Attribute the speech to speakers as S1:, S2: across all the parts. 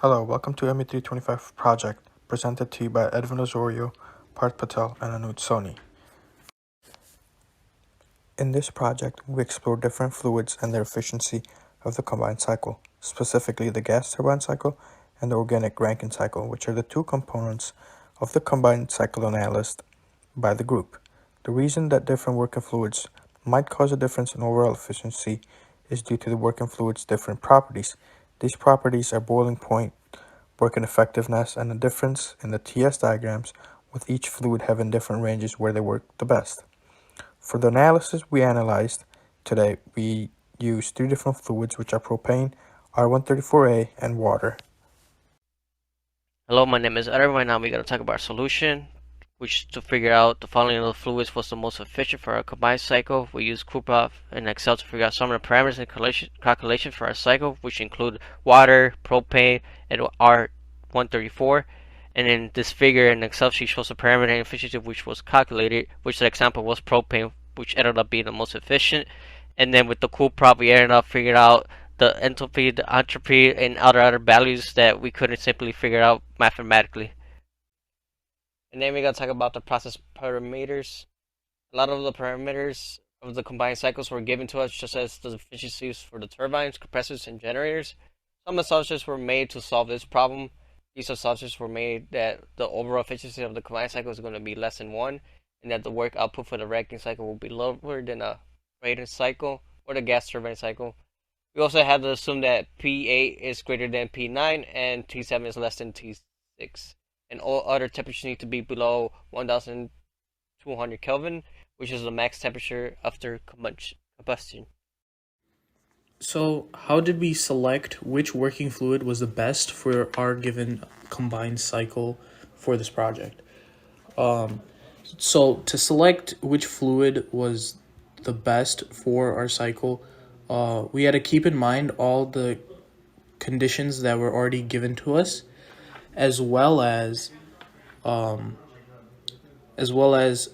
S1: Hello, welcome to ME325 project, presented to you by Edwin Osorio, Parth Patel, and Anuj Soni. In this project, we explore different fluids and their efficiency of the combined cycle, specifically the gas turbine cycle and the organic Rankine cycle, which are the two components of the combined cycle analyzed by the group. The reason that different working fluids might cause a difference in overall efficiency is due to the working fluid's different properties. These properties are boiling point, working effectiveness, and the difference in the TS diagrams, with each fluid having different ranges where they work the best. For the analysis we analyzed today, we used three different fluids, which are propane, R134A, and water.
S2: Hello, my name is Edwin. Right now we're going to talk about a solution, which to figure out the following of the fluids was the most efficient for our combined cycle. We use CoolProp and Excel to figure out some of the parameters and calculations for our cycle, which include water, propane, and R134. And in this figure, an Excel sheet shows the parameter and efficiency which was calculated, which the example was propane, which ended up being the most efficient. And then with the CoolProp, we ended up figuring out the enthalpy, the entropy, and other values that we couldn't simply figure out mathematically. And then we're going to talk about the process parameters. A lot of the parameters of the combined cycles were given to us, just as the efficiencies for the turbines, compressors, and generators. Some assumptions were made to solve this problem. These assumptions were made that the overall efficiency of the combined cycle is going to be less than 1, and that the work output for the Rankine cycle will be lower than a Brayton cycle or the gas turbine cycle. We also had to assume that P8 is greater than P9 and T7 is less than T6. And all other temperatures need to be below 1200 Kelvin, which is the max temperature after combustion.
S3: So, how did we select which working fluid was the best for our given combined cycle for this project? So, to select which fluid was the best for our cycle, we had to keep in mind all the conditions that were already given to us, as well as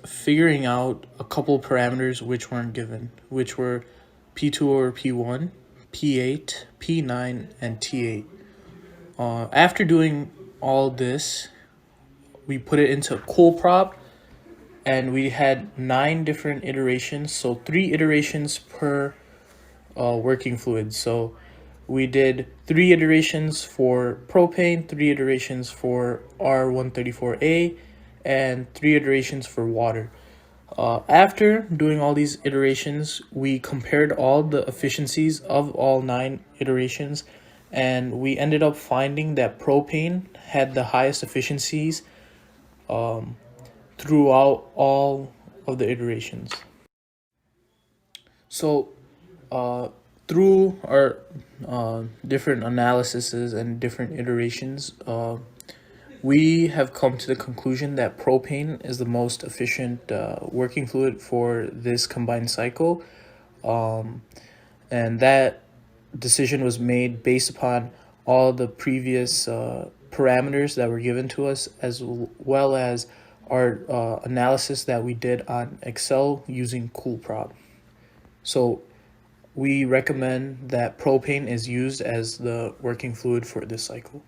S3: figuring out a couple parameters which weren't given, which were P2 or P1, P8, P9, and T8. After doing all this, we put it into CoolProp, and we had 9 different iterations, so 3 iterations per working fluid. So we did 3 iterations for propane, 3 iterations for R134A, and 3 iterations for water. After doing all these iterations, we compared all the efficiencies of all 9 iterations, and we ended up finding that propane had the highest efficiencies throughout all of the iterations. So, through our different analyses and different iterations, we have come to the conclusion that propane is the most efficient working fluid for this combined cycle. And that decision was made based upon all the previous parameters that were given to us, as well as our analysis that we did on Excel using CoolProp. So we recommend that propane is used as the working fluid for this cycle.